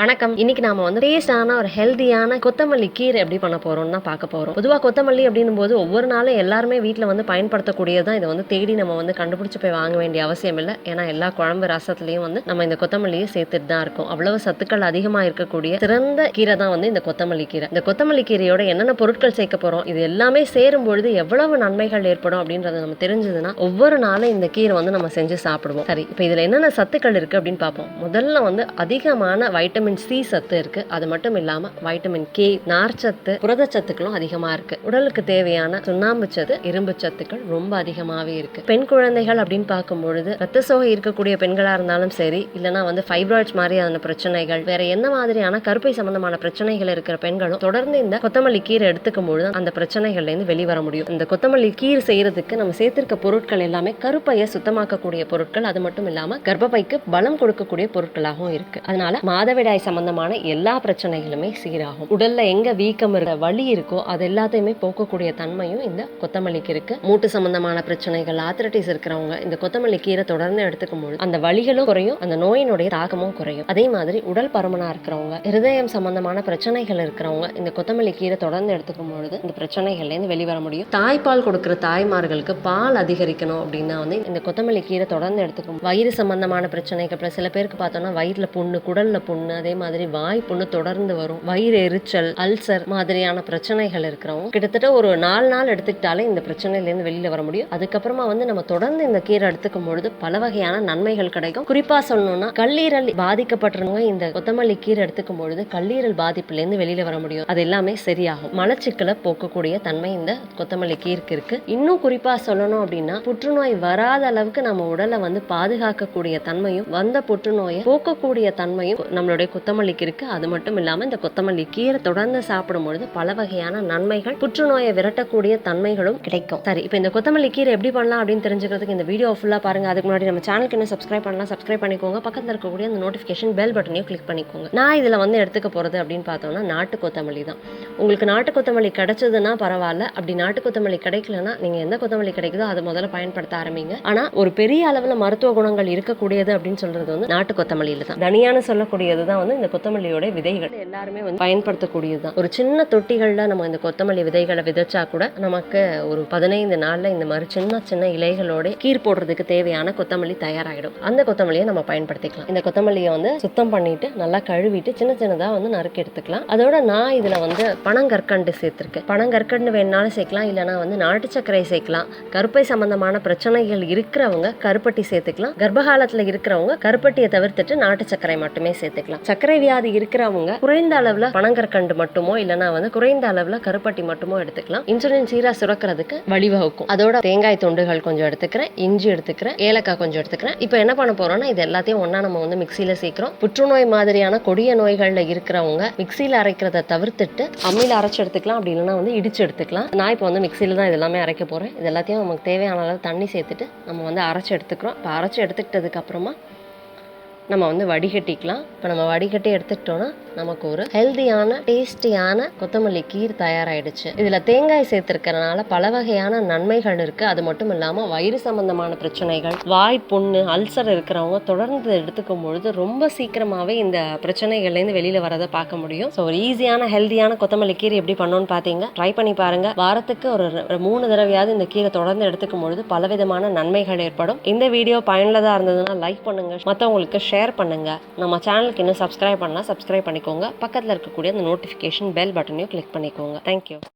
வணக்கம். இன்னைக்கு நாம வந்து டேஸ்டான ஒரு ஹெல்தியான கொத்தமல்லி கீரை எப்படி பண்ண போறோம்னு தான் பார்க்க போறோம். பொதுவா கொத்தமல்லி அப்படின்னும் போது ஒவ்வொரு நாளும் எல்லாருமே வீட்டில் வந்து பயன்படுத்தக்கூடியதான். இதை வந்து தேடி நம்ம வந்து கண்டுபிடிச்சு போய் வாங்க வேண்டிய அவசியம் இல்லை. ஏன்னா எல்லா குழம்பு ரசத்துலையும் வந்து நம்ம இந்த கொத்தமல்லியை சேர்த்துட்டு தான் இருக்கோம். அவ்வளவு சத்துக்கள் அதிகமா இருக்கக்கூடிய சிறந்த கீரை தான் வந்து இந்த கொத்தமல்லி கீரை. இந்த கொத்தமல்லி கீரையோட என்னென்ன பொருட்கள் சேர்க்க போறோம், இது எல்லாமே சேரும் பொழுது எவ்வளவு நன்மைகள் ஏற்படும் அப்படின்றத நம்ம தெரிஞ்சதுன்னா ஒவ்வொரு நாளும் இந்த கீரை வந்து நம்ம செஞ்சு சாப்பிடுவோம். சரி, இப்போ இதுல என்னென்ன சத்துக்கள் இருக்கு அப்படின்னு பார்ப்போம். முதல்ல வந்து அதிகமான வைட்டமின் சி சத்து இருக்கு. அது மட்டும் இல்லாம வைட்டமின் கே, நார்ச்சத்து, புரதச்சத்துக்களும் அதிகமா இருக்கு. உடலுக்கு தேவையான சுண்ணாம்பு சத்து, இரும்பு சத்துக்கள் ரொம்ப அதிகமாவே இருக்கு. பெண் குழந்தைகள் அப்படின்னு பார்க்கும் பொழுது ரத்த சோகை இருக்கக்கூடிய பெண்களா இருந்தாலும் சரி, இல்லைன்னா வந்து ஃபைப்ராய்ட்ஸ் மாதிரியான பிரச்சனைகள், வேற என்ன மாதிரியான கருப்பை சம்பந்தமான பிரச்சனைகள் இருக்கிற பெண்களும் தொடர்ந்து இந்த கொத்தமல்லி கீரை எடுத்துக்கும் பொழுது அந்த பிரச்சனைகள்ல இருந்து வெளிவர முடியும். இந்த கொத்தமல்லி கீரை செய்யறதுக்கு நம்ம சேர்த்திருக்க பொருட்கள் எல்லாமே கருப்பையை சுத்தமாக்கக்கூடிய பொருட்கள். அது மட்டும் இல்லாம கர்ப்பப்பைக்கு பலம் கொடுக்கக்கூடிய பொருட்களாகவும் இருக்கு. அதனால மாதவிடாய் சம்பந்தமான எல்லா பிரச்சனைகளுமே சீராகும். உடல்ல எங்க வீக்கம் இருக்க வலி இருக்கோ அது எல்லாத்தையுமே போக்கக்கூடிய தன்மையும் இந்த கொத்தமல்லிக்கு இருக்கு. மூட்டு சம்பந்தமான பிரச்சனைகள், ஆர்த்ரைட்டிஸ் இருக்கிறவங்க இந்த கொத்தமல்லி கீரை தொடர்ந்து எடுத்துக்கும் பொழுது அந்த வலிகளும் குறையும், அந்த நோயினுடைய தாக்கமும் குறையும். அதே மாதிரி உடல் பருமனா இருக்கிறவங்க, இருதயம் சம்பந்தமான பிரச்சனைகள் இருக்கிறவங்க இந்த கொத்தமல்லி கீரை தொடர்ந்து எடுத்துக்கும் பொழுது இந்த பிரச்சனைகள்ல இருந்து வெளிவர முடியும். தாய்ப்பால் கொடுக்கிற தாய்மார்களுக்கு பால் அதிகரிக்கணும் அப்படின்னா வந்து இந்த கொத்தமல்லி கீரை தொடர்ந்து எடுத்துக்கும். வயிறு சம்பந்தமான பிரச்சனைகள், சில பேருக்கு பார்த்தோம்னா வயிறுல புண்ணு, குடல்ல புண்ணு, அதே மாதிரி வாய் புண்ணு தொடர்ந்து வரும், வயிறு எரிச்சல், அல்சர் மாதிரியான பிரச்சனைகள் இருக்கிறவங்க கிட்டத்தட்ட ஒரு 4 நாள் எடுத்துக்கிட்டாலே இந்த பிரச்சனையில இருந்து வெளியில வர முடியும். அதுக்கப்புறமா வந்து நம்ம தொடர்ந்து இந்த கீரை எடுத்துக்கும் பொழுது பல வகையான நன்மைகள் கிடைக்கும். குறிப்பா சொல்லணும்னா கல்லீரல் பாதிக்கப்பட்டிருந்தவங்க இந்த கொத்தமல்லி கீரை எடுத்துக்கும் பொழுது கல்லீரல் பாதிப்புல இருந்து வெளியில வர முடியும். அது எல்லாமே சரியாகும். மலச்சிக்கலை போக்கக்கூடிய தன்மை இந்த கொத்தமல்லி கீரைக்கு இருக்கு. இன்னும் குறிப்பா சொல்லணும் அப்படின்னா புற்றுநோய் வராத அளவுக்கு நம்ம உடலை வந்து பாதுகாக்கக்கூடிய தன்மையும், வந்த புற்றுநோயை போக்கக்கூடிய தன்மையும் நம்மளுடைய கொத்தமல்லிக்கு இருக்கு. அது மட்டும் இல்லாம இந்த கொத்தமல்லி கீரை தொடர்ந்து சாப்பிடும் பொழுது பல வகையான நன்மைகள், புற்றுநோயை விரட்டக்கூடிய தன்மைகளும் கிடைக்கும். சரி, இப்போ இந்த கொத்தமல்லி கீரை எப்படி பண்ணலாம் அப்படின்னு தெரிஞ்சுக்கிறதுக்கு இந்த வீடியோ ஃபுல்லா பாருங்க. அதுக்கு முன்னாடி நம்ம சேனலுக்கு இன்னும் சப்ஸ்கிரைப் பண்ணலாம், சப்ஸ்கிரைப் பண்ணிக்கோங்க. பக்கத்துல இருக்கக்கூடிய அந்த நோட்டிஃபிகேஷன் பெல் பட்டனையும் கிளிக் பண்ணிக்கோங்க. நான் இதுல வந்து எடுத்துக்க போறது அப்படின்னு பார்த்தோம்னா நாட்டு கொத்தமல்லி தான். உங்களுக்கு நாட்டு கொத்தமல்லி கிடைச்சதுன்னா பரவாயில்ல. அப்படி நாட்டு கொத்தமல்லி கிடைக்கலன்னா நீங்க எந்த கொத்தமல்லி கிடைக்குதோ அதை முதல்ல பயன்படுத்த ஆரம்பிங்க. ஆனா ஒரு பெரிய அளவுல மருத்துவ குணங்கள் இருக்கக்கூடியது அப்படின்னு சொல்றது வந்து நாட்டு கொத்தமல்லியில தான். தனியான சொல்லக்கூடியதுதான் வந்து இந்த கொத்தமல்லியோட விதைகள். எல்லாருமே வந்து பயன்படுத்தக்கூடியதுதான். ஒரு சின்ன தொட்டிகள்ல நம்ம இந்த கொத்தமல்லி விதைகளை விதைச்சா கூட நமக்கு ஒரு 15 நாள்ல இந்த மாதிரி சின்ன சின்ன இலைகளோட கீர் போடுறதுக்கு தேவையான கொத்தமல்லி தயாராகிடும். அந்த கொத்தமல்லியை நம்ம பயன்படுத்திக்கலாம். இந்த கொத்தமல்லியை வந்து சுத்தம் பண்ணிட்டு நல்லா கழுவிட்டு சின்ன சின்னதா வந்து நறுக்கி எடுத்துக்கலாம். அதோட நான் இதுல வந்து பனங்கற்கண்டு சேர்த்திருக்கேன். பனங்கற்கண்டு வேணாலும் சேர்க்கலாம், இல்லைன்னா வந்து நாட்டு சர்க்கரை சேர்க்கலாம். கருப்பை சம்பந்தமான பிரச்சனைகள் இருக்கிறவங்க கருப்பட்டி சேர்த்துக்கலாம். கர்ப்பகாலத்துல இருக்கிறவங்க கருப்பட்டியை தவிர்த்துட்டு நாட்டு சர்க்கரை மட்டுமே சேர்த்துக்கலாம். சர்க்கரை வியாதி இருக்கிறவங்க குறைந்த அளவுல பனங்கற்கண்டு மட்டுமோ இல்லைன்னா வந்து குறைந்த அளவுல கருப்பட்டி மட்டுமோ எடுத்துக்கலாம். இன்சுலின் சீரா சுரக்கிறதுக்கு வழிவகுக்கும். அதோட தேங்காய் துண்டுகள் கொஞ்சம் எடுத்துக்கிறேன், இஞ்சி எடுத்துக்கிறேன், ஏலக்காய் கொஞ்சம் எடுத்துக்கிறேன். இப்போ என்ன பண்ண போறோம்னா இது எல்லாத்தையும் ஒண்ணா நம்ம வந்து மிக்சியில சேர்க்கிறோம். புற்றுநோய் மாதிரியான கொடிய நோய்கள்ல இருக்கிறவங்க மிக்சியில அரைக்கிறத தவிர்த்துட்டு அம்மியில அரைச்சு எடுத்துக்கலாம். அப்படி இல்லைன்னா வந்து இடிச்சு எடுத்துக்கலாம். நான் இப்போ வந்து மிக்சியில தான் இது எல்லாமே அரைக்க போறேன். இது எல்லாத்தையும் நமக்கு தேவையான அளவு தண்ணி சேர்த்துட்டு நம்ம வந்து அரைச்சு எடுத்துக்கிறோம். இப்போ அரைச்சு எடுத்துக்கிட்டதுக்கு அப்புறமா நம்ம வந்து வடிகட்டிக்கலாம். இப்போ நம்ம வடிகட்டி எடுத்துக்கிட்டோம்னா நமக்கு ஒரு ஹெல்தியான டேஸ்டியான கொத்தமல்லி கீர் தயாராகிடுச்சு. இதில் தேங்காய் சேர்த்துருக்கிறதுனால பல வகையான நன்மைகள் இருக்குது. அது மட்டும் இல்லாமல் வயிறு சம்பந்தமான பிரச்சனைகள், வாய் புண்ணு, அல்சர் இருக்கிறவங்க தொடர்ந்து எடுத்துக்கும் பொழுது ரொம்ப சீக்கிரமாகவே இந்த பிரச்சனைகள்லேருந்து வெளியில் வரதை பார்க்க முடியும். ஸோ ஒரு ஈஸியான ஹெல்தியான கொத்தமல்லி கீரை எப்படி பண்ணணும்னு பார்த்தீங்க, ட்ரை பண்ணி பாருங்க. வாரத்துக்கு ஒரு 3 தடவையாவது இந்த கீரை தொடர்ந்து எடுத்துக்கும் பொழுது பலவிதமான நன்மைகள் ஏற்படும். இந்த வீடியோ பயனுள்ளதாக இருந்ததுன்னா லைக் பண்ணுங்க, மற்றவங்களுக்கு ஷேர் பண்ணுங்க. நம்ம சேனலுக்கு இன்னும் சப்ஸ்கிரைப் பண்ணலாம், சப்ஸ்கிரைப் பண்ணிக்கோங்க. பக்கத்தில் இருக்கக்கூடிய அந்த நோட்டிஃபிகேஷன் பெல் பட்டனையும் கிளிக் பண்ணிக்கோங்க. தேங்க்யூ.